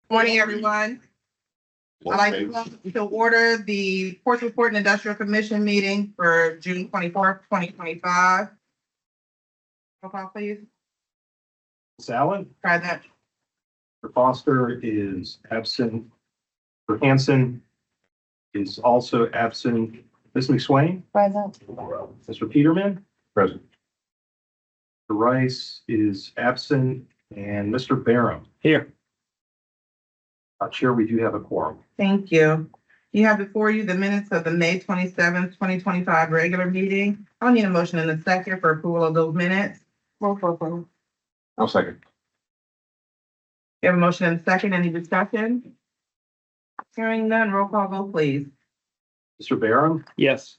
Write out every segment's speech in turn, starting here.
Morning, everyone. I'd like to call to order the Portsmouth Port and Industrial Commission meeting for June 24th, 2025. Roll call, please. Ms. Allen, Present. Mr. Foster is absent. Mr. Hanson is also absent. Ms. McSwain, Present. Mr. Peterman, present. Mr. Rice is absent, and Mr. Barham. Here. Chair, we do have a quorum. Thank you. You have before you the minutes of the May 27th, 2025 regular meeting. I'll need a motion in a second for approval of those minutes. Roll call, please. I'll second. You have a motion in a second. Any discussion? Hearing none, roll call vote, please. Mr. Barham, Yes.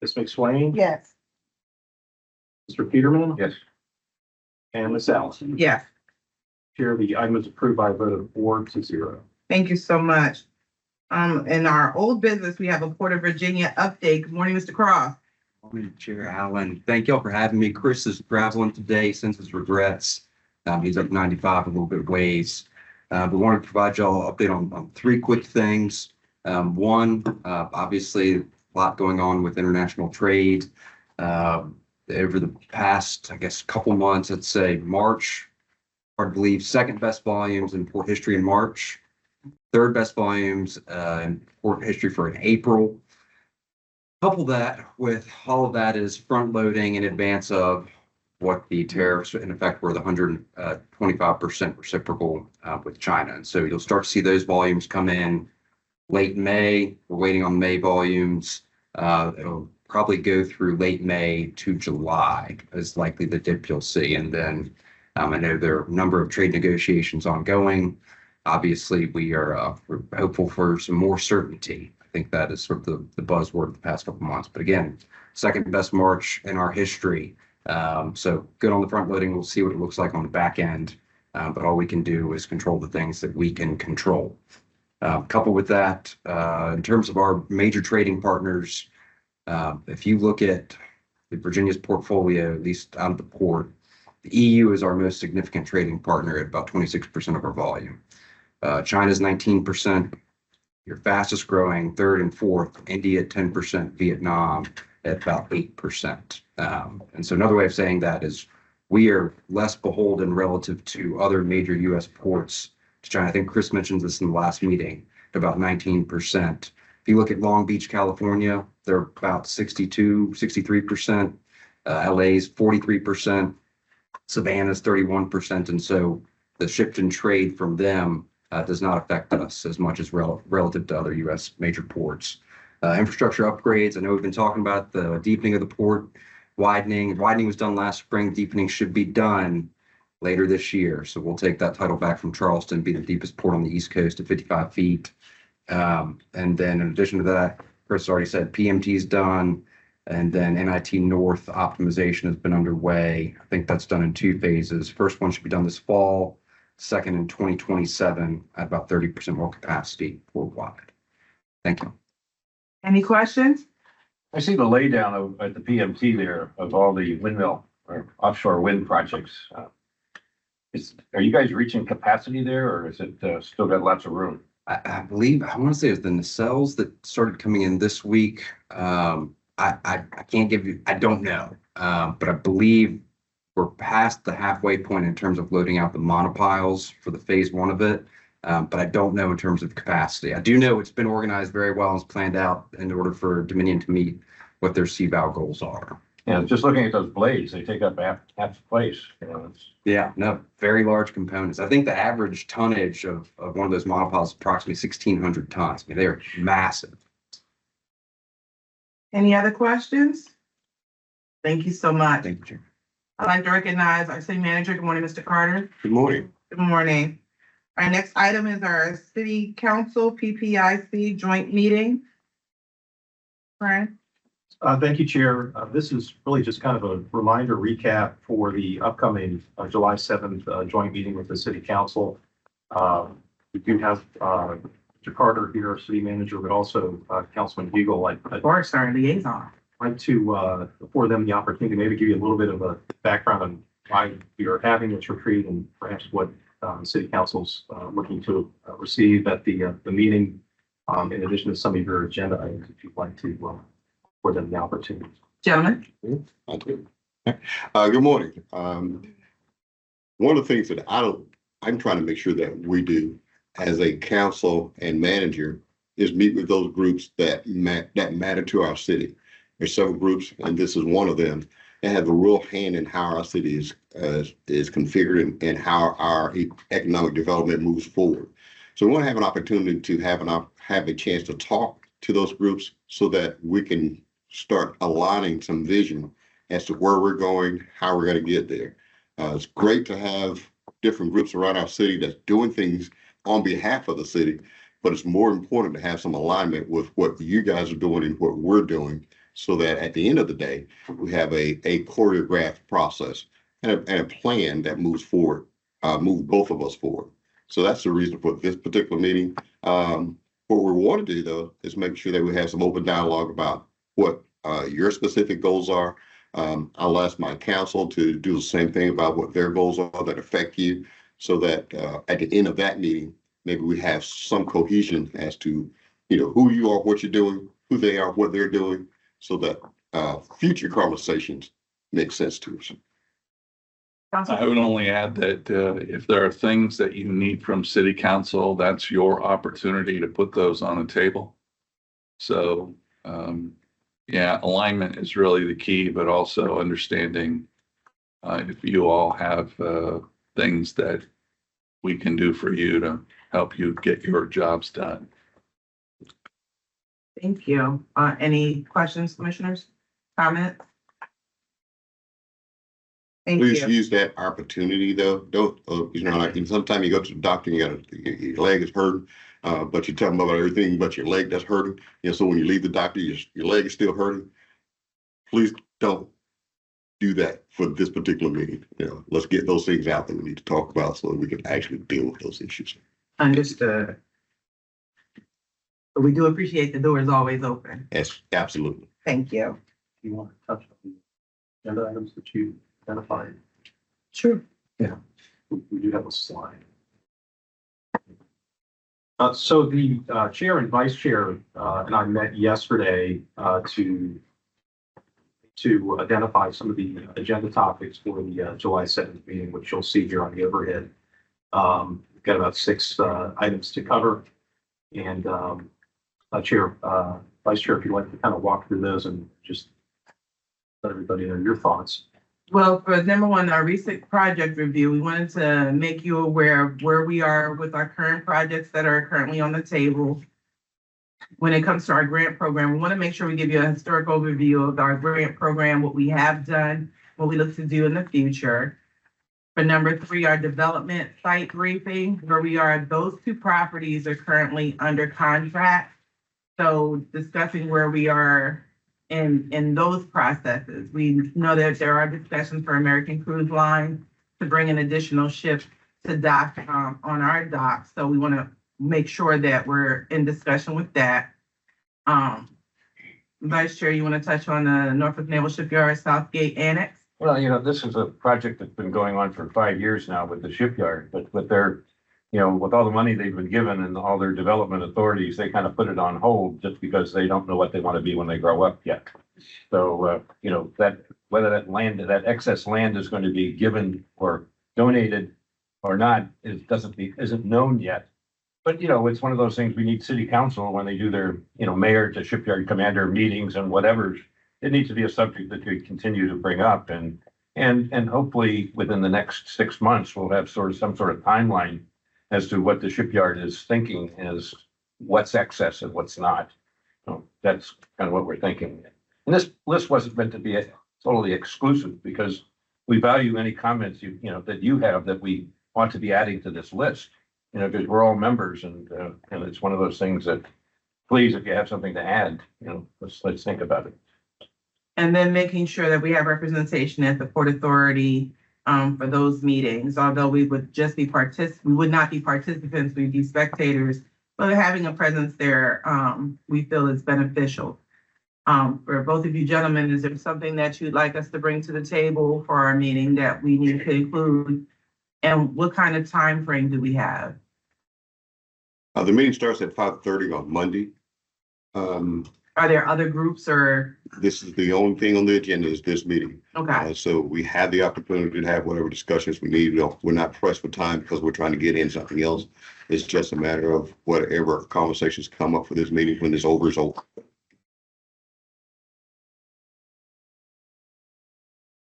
Ms. McSwain, Yes. Mr. Peterman, Yes. and Ms. Allen. Yes. Chair, the item is approved by a vote of 4-0. Thank you so much. In our old business, we have a Port of Virginia update. Good morning, Mr. Cross. Morning, Chair Allen. Thank y'all for having me. Chris is traveling today, sends his regrets. He's up 95 a little bit ways. But wanted to provide y'all an update on three quick things. One, obviously, a lot going on with international trade. Over the past, I guess, couple months, let's say March, hard to believe, second best volumes in port history in March, third best volumes in port history for an April. Couple that with all of that is front loading in advance of what the tariffs in effect were, the 125% reciprocal with China. And so you'll start to see those volumes come in late May. We're waiting on May volumes. It'll probably go through late May to July is likely the dip you'll see. And then I know there are a number of trade negotiations ongoing. Obviously, we're hopeful for some more certainty. I think that is sort of the buzzword of the past couple months. But again, second best March in our history. So good on the front loading. We'll see what it looks like on the back end. But all we can do is control the things that we can control. Coupled with that, in terms of our major trading partners, if you look at Virginia's portfolio, at least out of the port, the EU is our most significant trading partner at about 26% of our volume. China's 19%, your fastest growing, third and fourth, India at 10%, Vietnam at about 8%. And so another way of saying that is we are less beholden relative to other major U.S. ports to China. I think Chris mentioned this in the last meeting, at about 19%. If you look at Long Beach, California, they're about 63%. LA's 43%. Savannah's 31%. And so the shift in trade from them does not affect us as much as relative to other U.S. major ports. Infrastructure upgrades. I know we've been talking about the deepening of the port, widening. Widening was done last spring. Deepening should be done later this year. So we'll take that title back from Charleston, be the deepest port on the East Coast at 55 feet. And then in addition to that, Chris already said PMT is done. And then NIT North optimization has been underway. I think that's done in two phases. First one should be done this fall. Second in 2027 at about 30% more capacity worldwide. Thank you. Any questions? I see the laydown at the PMT there of all the windmill or offshore wind projects. Are you guys reaching capacity there, or is it still got lots of room? I believe, I want to say it was the nacelles that started coming in this week. I can't give you, I don't know, but I believe we're past the halfway point in terms of loading out the monopiles for the phase one of it. But I don't know in terms of capacity. I do know it's been organized very well and it's planned out in order for Dominion to meet what their CVAL goals are. Yeah, just looking at those blades, they take up half the place. You know, Yeah, no, very large components. I think the average tonnage of one of those monopiles is approximately 1,600 tons. I mean, they are massive. Any other questions? Thank you so much. Thank you, Chair. I'd like to recognize our city manager. Good morning, Mr. Carter. Good morning. Good morning. Our next item is our city council PPIC joint meeting. Brian? Thank you, Chair. This is really just kind of a reminder recap for the upcoming July 7th joint meeting with the City Council. We do have Mr. Carter here, our city manager, but also Councilman Bugle. Of course, our liaison. I'd like to afford them the opportunity to maybe give you a little bit of a background on why we are having this retreat and perhaps what City Council's looking to receive at the meeting, in addition to some of your agenda items, if you'd like to, for them the opportunity. Gentlemen, I do. Good morning. One of the things that I'm trying to make sure that we do as a council and manager is meet with those groups that matter to our city. There's several groups, and this is one of them, that have a real hand in how our city is configured and how our economic development moves forward. So we want to have an opportunity to have a chance to talk to those groups so that we can start aligning some vision as to where we're going, how we're going to get there. It's great to have different groups around our city that's doing things on behalf of the city, but it's more important to have some alignment with what you guys are doing and what we're doing, so that at the end of the day, we have a choreographed process and a plan that moves forward, move both of us forward. So that's the reason for this particular meeting. What we want to do, though, is make sure that we have some open dialogue about what your specific goals are. I'll ask my council to do the same thing about what their goals are that affect you, so that at the end of that meeting, maybe we have some cohesion as to, who you are, what you're doing, who they are, what they're doing, so that future conversations make sense to us. I would only add that if there are things that you need from city council, that's your opportunity to put those on the table. So, yeah, alignment is really the key, but also understanding if you all have things that we can do for you to help you get your jobs done. thank you. Any questions, commissioners? Comments? Thank Please you. use that opportunity, though. Don't, like sometimes you go to the doctor and your leg is hurting, but you're talking about everything but your leg that's hurting. So when you leave the doctor, your leg is still hurting. Please don't do that for this particular meeting. Let's get those things out that we need to talk about so that we can actually deal with those issues. Understood. But we do appreciate the door is always open. Yes, absolutely. Thank you. Do you want to touch on the agenda items that you identified? Sure. We do have a slide. So the chair and vice chair and I met yesterday to identify some of the agenda topics for the July 7th meeting, which you'll see here on the overhead. We've got about 6 items to cover, and chair, vice chair, if you'd like to kind of walk through those and just let everybody know your thoughts. Well, for number one, our recent project review, we wanted to make you aware of where we are with our current projects that are currently on the table. When it comes to our grant program, we want to make sure we give you a historic overview of our grant program, what we have done, what we look to do in the future. For number 3, our development site briefing, where we are, those 2 properties are currently under contract. So discussing where we are in those processes. We know that there are discussions for American Cruise Line to bring an additional ship to dock on our dock. So we want to make sure that we're in discussion with that. Vice Chair, you want to touch on the Norfolk Naval Shipyard Southgate Annex? Well, this is a project that's been going on for 5 years now with the shipyard, but with their, with all the money they've been given and all their development authorities, they kind of put it on hold just because they don't know what they want to be when they grow up yet. So, that whether that excess land is going to be given or donated or not, isn't known yet. But, it's one of those things we need city council when they do their, mayor to shipyard commander meetings and whatever. It needs to be a subject that we continue to bring up, and hopefully within the next 6 months, we'll have some sort of timeline as to what the shipyard is thinking is what's excess and what's not. So that's kind of what we're thinking. And this list wasn't meant to be totally exclusive, because we value any comments that you have that we want to be adding to this list. Because we're all members, and it's one of those things that, please, if you have something to add, let's think about it. And then making sure that we have representation at the Port Authority for those meetings. Although we would just be we would not be participants, we'd be spectators, but having a presence there, we feel is beneficial. For both of you gentlemen, is there something that you'd like us to bring to the table for our meeting that we need to include And what kind of time frame do we have? The meeting starts at 5:30 on Monday. Are there other groups or, This is the only thing on the agenda is this meeting. okay, So we have the opportunity to have whatever discussions we need. We're not pressed for time because we're trying to get in something else. It's just a matter of whatever conversations come up for this meeting when it's over is over.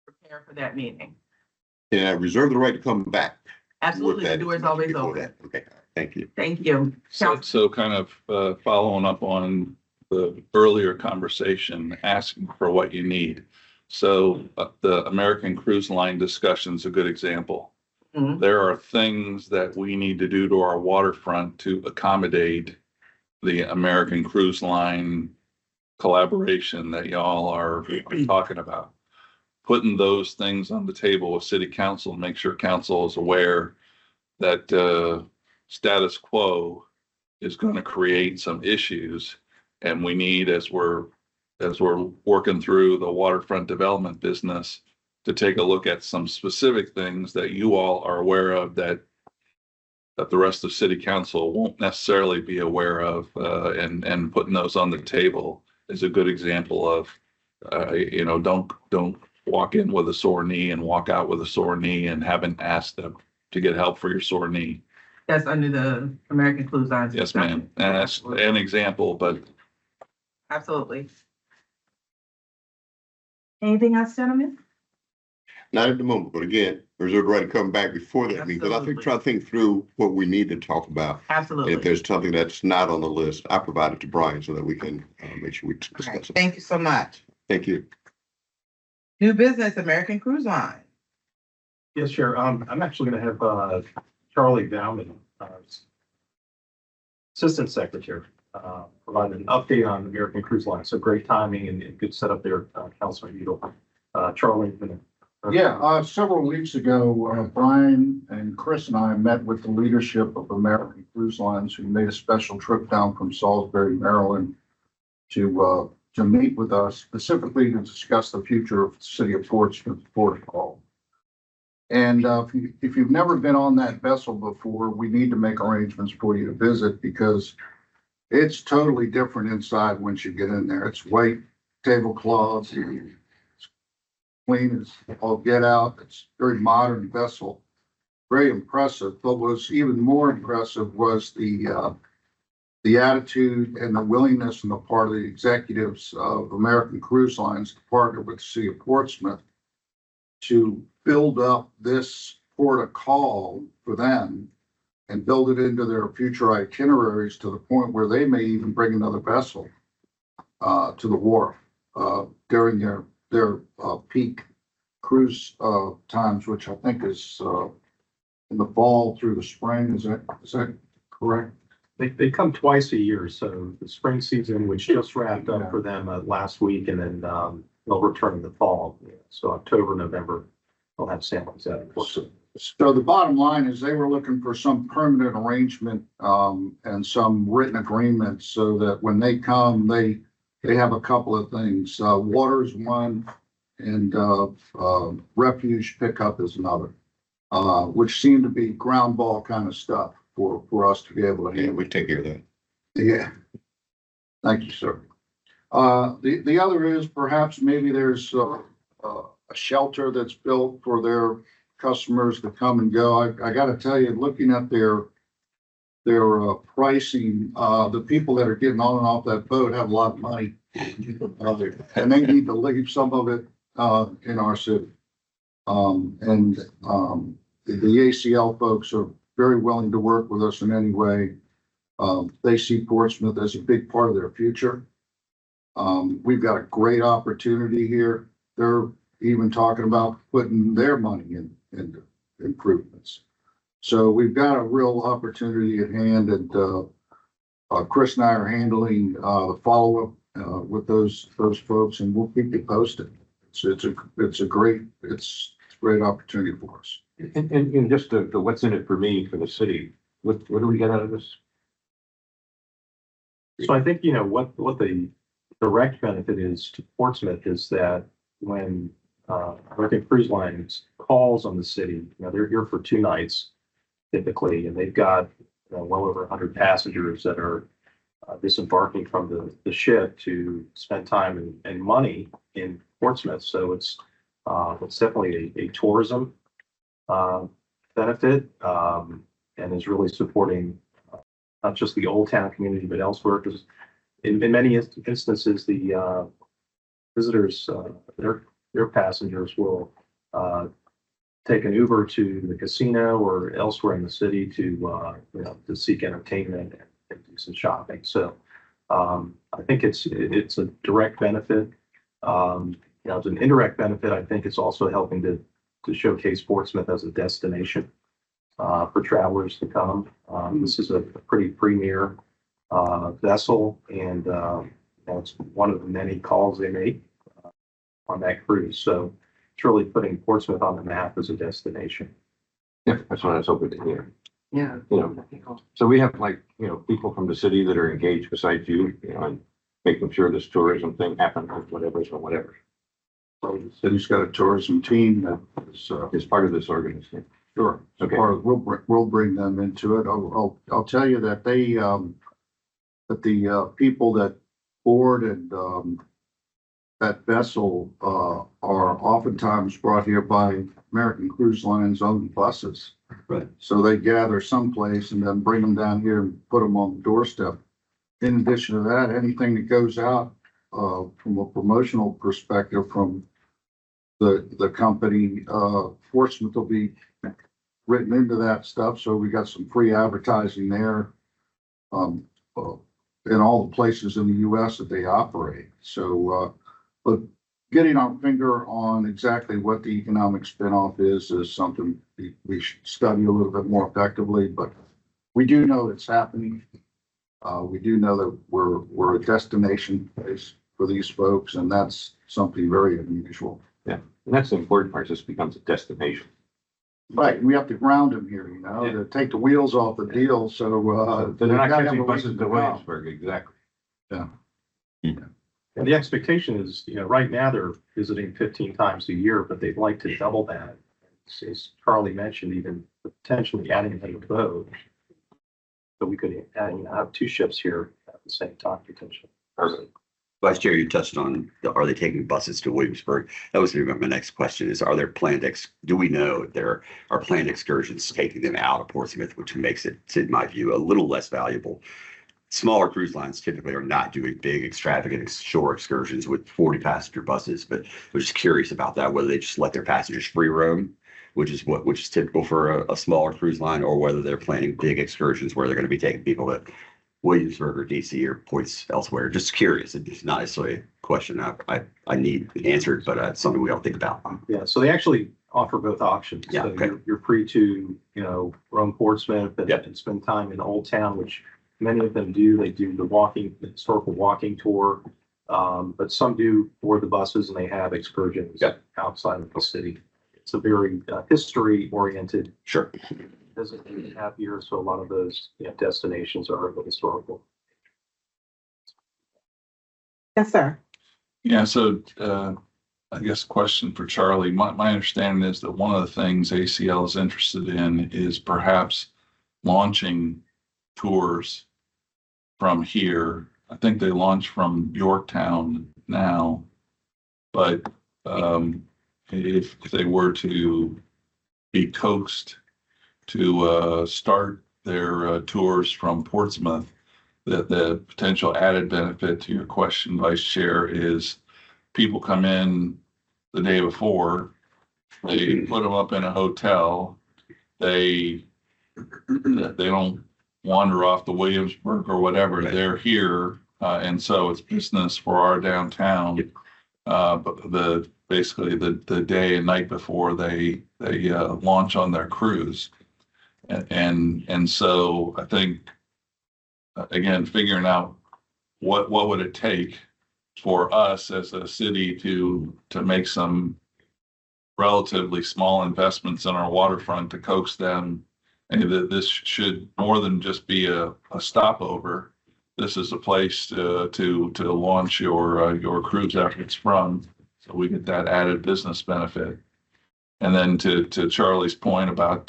prepare for that meeting? And I reserve the right to come back. with Absolutely, the that door is always before open. that. Okay, thank you. Thank you. So kind of following up on the earlier conversation, asking for what you need. So the American Cruise Line discussion is a good example. Mhm. There are things that we need to do to our waterfront to accommodate the American Cruise Line collaboration that y'all are talking about. Putting those things on the table with city council, make sure council is aware that status quo is going to create some issues. And we need, as we're working through the waterfront development business, to take a look at some specific things that you all are aware of that the rest of city council won't necessarily be aware of, and putting those on the table is a good example of, don't walk in with a sore knee and walk out with a sore knee and haven't asked them to get help for your sore knee. That's under the American Cruise Lines. Yes, ma'am. And that's an example, but Absolutely. Anything else, gentlemen? Not at the moment, but again, reserve the right to come back before that meeting. Because I think, Absolutely. try to think through what we need to talk about. And if Absolutely. there's something that's not on the list, I provide it to Brian so that we can make sure we All right, discuss it. thank you so much. Thank you. New business, American Cruise Line. Yes, Chair. I'm actually going to have Charlie Bauman, Assistant Secretary, provide an update on American Cruise Line. So great timing and good setup there, Councilman Udall. Charlie. Yeah, several weeks ago, Brian and Chris and I met with the leadership of American Cruise Lines, who made a special trip down from Salisbury, Maryland, to meet with us specifically to discuss the future of the city of Portsmouth Port Hall. And if you've never been on that vessel before, we need to make arrangements for you to visit because it's totally different inside once you get in there. It's white tablecloths, it's clean as all get out. It's a very modern vessel, very impressive. But what was even more impressive was the attitude and the willingness on the part of the executives of American Cruise Lines to partner with the city of Portsmouth to build up this port of call for them and build it into their future itineraries to the point where they may even bring another vessel to the wharf during their peak cruise times, which I think is in the fall through the spring. Is that correct? They come twice a year. So the spring season, which just wrapped up for them last week, and then they'll return in the fall. So October, November, they'll have sailings out of Portsmouth. So the bottom line is they were looking for some permanent arrangement and some written agreement so that when they come, they have a couple of things. Water is one and refuge pickup is another, which seemed to be ground ball kind of stuff for us to be able to Yeah, handle. we take care of that. Yeah. Thank you, sir. The other is perhaps maybe there's a shelter that's built for their customers to come and go. I got to tell you, looking at their pricing, the people that are getting on and off that boat have a lot of money. And they need to leave some of it in our city. The ACL folks are very willing to work with us in any way. They see Portsmouth as a big part of their future. We've got a great opportunity here. They're even talking about putting their money into improvements. So we've got a real opportunity at hand, and Chris and I are handling the follow-up with those folks, and we'll keep you posted. It's a great opportunity for us. And just the what's in it for me, for the city, what do we get out of this? So I think, what the direct benefit is to Portsmouth is that when American Cruise Lines calls on the city. They're here for 2 nights typically, and they've got well over 100 passengers that are disembarking from the ship to spend time and money in Portsmouth. So it's definitely a tourism benefit, and is really supporting not just the Old Town community, but elsewhere. Because in many instances, the visitors, their passengers will take an Uber to the casino or elsewhere in the city to seek entertainment and do some shopping. So I think it's a direct benefit. It's an indirect benefit. I think it's also helping to showcase Portsmouth as a destination for travelers to come. This is a pretty premier vessel, and it's one of the many calls they make on that cruise. So it's really putting Portsmouth on the map as a destination. Yeah, that's what I was hoping to hear. Yeah. So we have people from the city that are engaged besides you, and making sure this tourism thing happens, whatever. So the city's got a tourism team that Is part of this organization. sure. Okay. We'll bring them into it. I'll tell you that that the people that board and that vessel are oftentimes brought here by American Cruise Line's own buses. Right. So they gather someplace and then bring them down here and put them on the doorstep. In addition to that, anything that goes out from a promotional perspective from the company, Portsmouth will be written into that stuff. So we got some free advertising there in all the places in the US that they operate. So, but getting our finger on exactly what the economic spinoff is something we should study a little bit more effectively, but we do know it's happening. We do know that we're a destination place for these folks, and that's something very unusual. And that's the important part. This becomes a destination. Right, we have to ground them here, to take the wheels off the deal, so. They're not they gotta have catching a buses reason to come. Williamsburg, exactly. And the expectation is, right now they're visiting 15 times a year, but they'd like to double that. As Charlie mentioned, even potentially adding another boat. So we could have 2 ships here at the same time potentially. Perfect. Vice Chair, you touched on, are they taking buses to Williamsburg? That was my next question is, are there do we know if there are planned excursions taking them out of Portsmouth, which makes it, in my view, a little less valuable? Smaller cruise lines typically are not doing big extravagant shore excursions with 40 passenger buses, but I was just curious about that, whether they just let their passengers free roam, which is typical for a smaller cruise line, or whether they're planning big excursions where they're going to be taking people to Williamsburg or DC or points elsewhere. Just curious. It's not necessarily a question I need answered, but it's something we all think about. Yeah, so they actually offer both options. Yeah, So okay. you're free to, roam Portsmouth Yep. and spend time in Old Town, which many of them do. They do the historical walking tour. But some do board the buses and they have excursions Yep. outside of the city. It's a very history oriented Sure. visit and a half years. So a lot of those destinations are historical. Yes, sir. Yeah, so I guess question for Charlie. My understanding is that one of the things ACL is interested in is perhaps launching tours from here. I think they launch from Yorktown now, but if they were to be coaxed to start their tours from Portsmouth, that the potential added benefit to your question, Vice Chair, is people come in the day before, they put them up in a hotel, they don't wander off to Williamsburg or whatever. Right. They're here, and so it's business for our downtown. Yep. But basically the day and night before they launch on their cruise, and so I think again figuring out what would it take for us as a city to make some relatively small investments in our waterfront to coax them. And that this should more than just be a stopover. This is a place to launch your cruise efforts from. So we get that added business benefit. And then to Charlie's point about,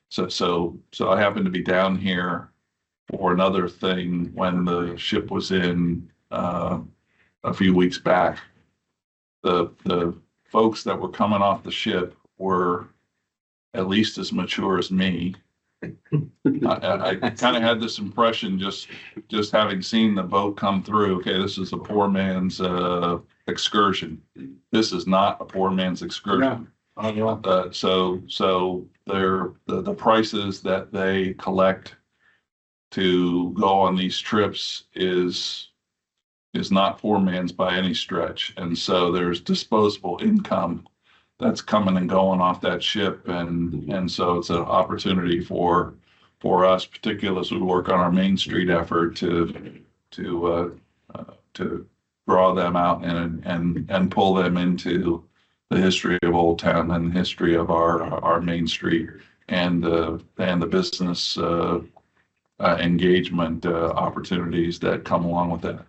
so I happened to be down here for another thing when the ship was in, a few weeks back. The folks that were coming off the ship were at least as mature as me. I kind of had this impression just having seen the boat come through. Okay, this is a poor man's excursion. This is not a poor man's excursion. So they're the prices that they collect to go on these trips is not poor man's by any stretch. And so there's disposable income that's coming and going off that ship. And so it's an opportunity for us, particularly as we work on our Main Street effort to draw them out and pull them into the history of Old Town and the history of our Main Street and the business engagement opportunities that come along with that.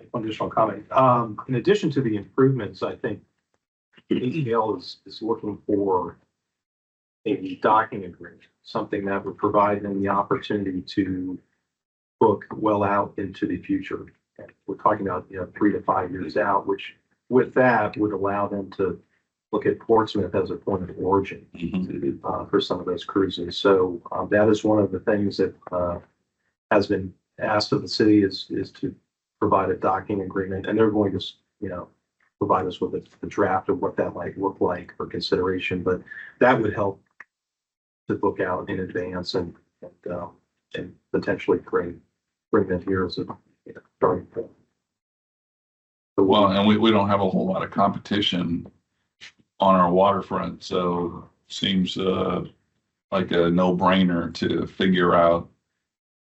One additional comment. In addition to the improvements, I think ATL is looking for a docking agreement, something that would provide them the opportunity to book well out into the future. We're talking about, 3 to 5 years out, which with that would allow them to look at Portsmouth as a point of origin for some of those cruises. So that is one of the things that has been asked of the city is to provide a docking agreement, and they're going to, provide us with a draft of what that might look like for consideration. But that would help to book out in advance and potentially bring them here as a starting point. Well, and we don't have a whole lot of competition on our waterfront, so seems like a no-brainer to figure out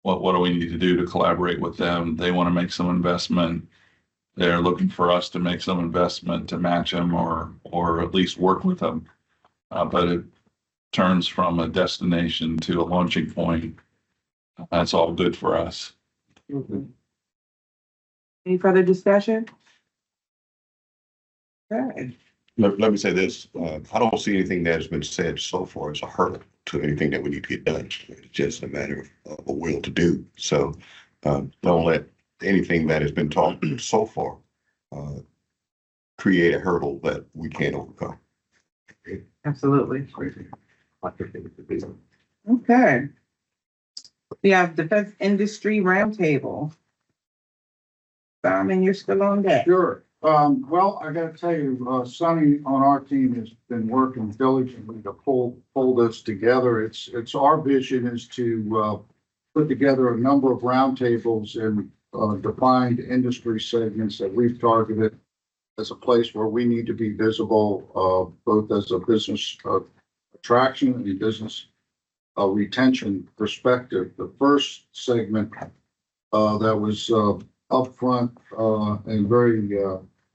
what do we need to do to collaborate with them. They want to make some investment. They're looking for us to make some investment to match them or at least work with them. But it turns from a destination to a launching point. That's all good for us. Any further discussion? Okay. Let me say this, I don't see anything that has been said so far as a hurdle to anything that we need to get done. It's just a matter of a will to do. So, don't let anything that has been talked so far, create a hurdle that we can't overcome. Absolutely. Okay. We have Defense Industry Roundtable. Simon, you're still on that. Sure. Well, I gotta tell you, Sonny on our team has been working diligently to pull this together. It's our vision is to put together a number of roundtables in defined industry segments that we've targeted as a place where we need to be visible, both as a business attraction and business retention perspective. The first segment that was upfront and very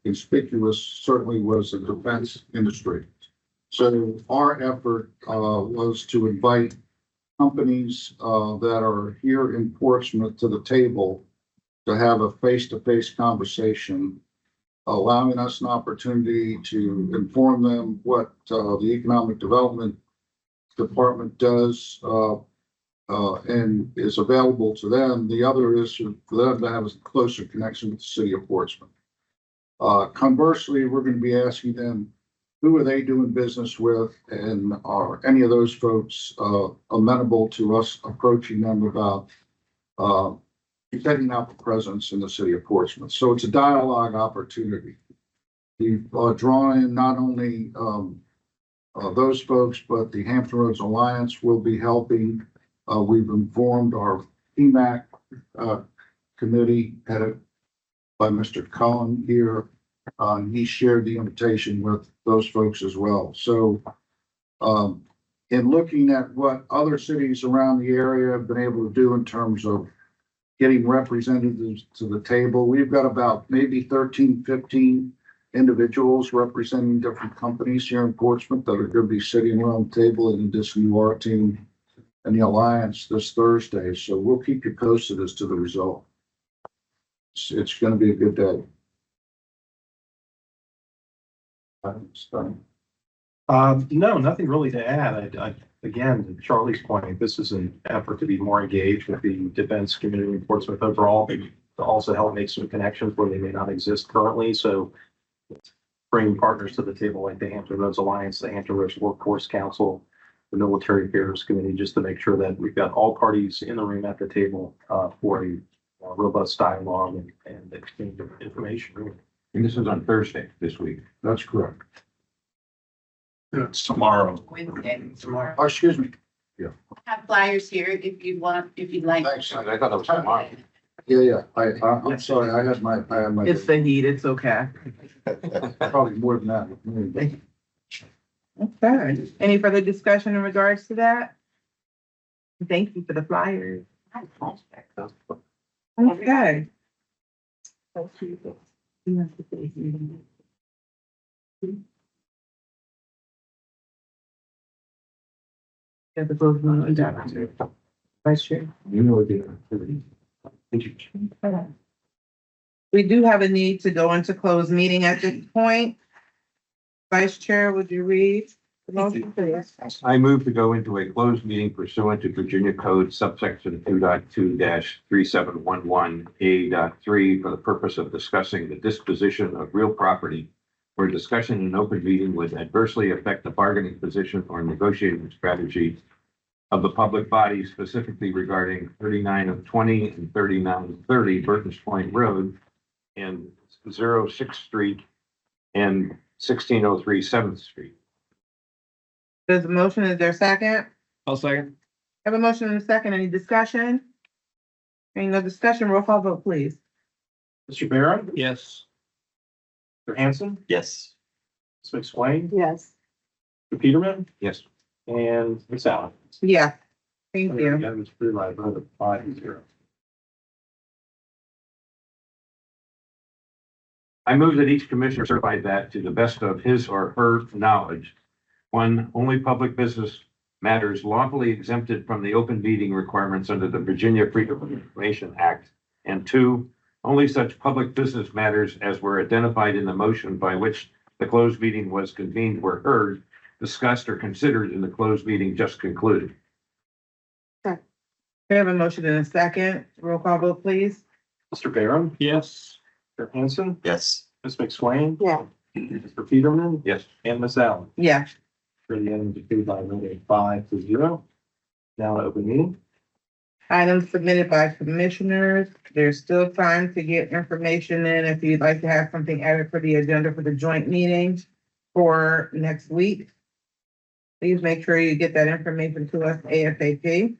conspicuous certainly was the defense industry. So our effort was to invite companies that are here in Portsmouth to the table to have a face-to-face conversation, allowing us an opportunity to inform them what the Economic Development Department does and is available to them. The other is for them to have a closer connection with the city of Portsmouth. Conversely, we're going to be asking them, who are they doing business with, and are any of those folks amenable to us approaching them about setting up a presence in the city of Portsmouth? So it's a dialogue opportunity. We've drawn in not only those folks, but the Hampton Roads Alliance will be helping. We've informed our EMAC committee headed by Mr. Cohen here. He shared the invitation with those folks as well. So in looking at what other cities around the area have been able to do in terms of getting representatives to the table, we've got about maybe 13, 15 individuals representing different companies here in Portsmouth that are going to be sitting around the table in addition to our team and the Alliance this Thursday. So we'll keep you posted as to the result. It's gonna be a good day. No, nothing really to add. Again, to Charlie's point, this is an effort to be more engaged with the defense community in Portsmouth overall, but to also help make some connections where they may not exist currently. So bring partners to the table like the Hampton Roads Alliance, the Hampton Roads Workforce Council, the Military Affairs Committee, just to make sure that we've got all parties in the room at the table for a robust dialogue and exchange of information. Really. And this is on Thursday this week. That's correct. It's tomorrow. Wednesday, tomorrow. Oh, excuse me. Have flyers here if you want, if you'd like. Thanks. I thought it was tomorrow. Yeah. I'm sorry. I had my. It's the heat, it's okay. Probably more than that. Okay, any further discussion in regards to that? Thank you for the flyers. Okay. Yeah, the closed one, Vice Chair. You know, the activity. We do have a need to go into closed meeting at this point. Vice Chair, would you read the motion, please? I move to go into a closed meeting pursuant to Virginia Code subsection 2.2-3711 A.3 for the purpose of discussing the disposition of real property where discussion in an open meeting would adversely affect the bargaining position or negotiating strategy of the public body, specifically regarding 39 of 20 and 39 of 30 Burton's Point Road and 06th Street and 1603 7th Street. There's a motion, is there a second? I'll second. Have a motion and a second, any discussion? Any no discussion, roll call vote, please. Mr. Barron? Yes. Mr. Hanson? Yes. Ms. McSwain? Yes. Mr. Peterman? Yes. And Ms. Allen? Yeah, thank you. That was pretty live, vote of 5-0. I move that each commissioner certify that to the best of his or her knowledge, one, only public business matters lawfully exempted from the open meeting requirements under the Virginia Freedom of Information Act, and two, only such public business matters as were identified in the motion by which the closed meeting was convened were heard, discussed, or considered in the closed meeting just concluded. We have a motion and a second, roll call vote, please. Mr. Barron? Yes. Mr. Hanson? Yes. Ms. McSwain? Yeah. Mr. Peterman? Yes. And Ms. Allen? Yeah, For the end, decreed by a vote of 5-0. Now open meeting. items submitted by commissioners, there's still time to get information in if you'd like to have something added for the agenda for the joint meeting for next week. Please make sure you get that information to us ASAP.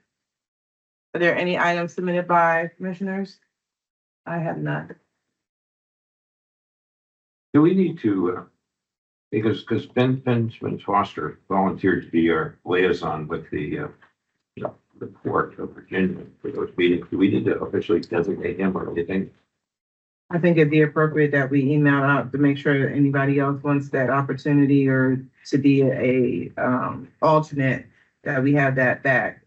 Are there any items submitted by commissioners? I have none. Do we need to, because Benjamin Foster volunteered to be our liaison with the port of Virginia for those meetings. Do we need to officially designate him or anything? I think it'd be appropriate that we email out to make sure that anybody else wants that opportunity or to be a alternate, that we have that back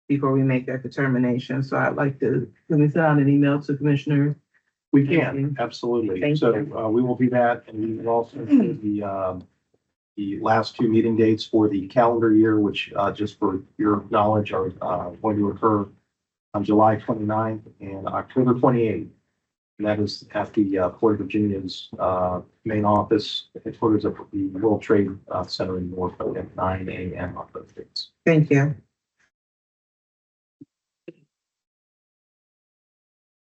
before we make that determination. So I'd like to, can we send out an email to Commissioner? We can, absolutely. Thank So you. we will do that, and we will also do the last two meeting dates for the calendar year, which just for your knowledge are going to occur on July 29th and October 28th. And that is at the Port of Virginia's main office, headquarters of the World Trade Center in Norfolk at 9 a.m. on those dates. Thank you.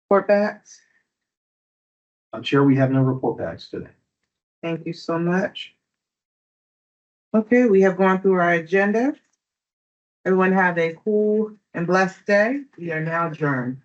Report backs. Chair, we have no report backs today. Thank you so much. Okay, we have gone through our agenda. Everyone have a cool and blessed day. We are now adjourned.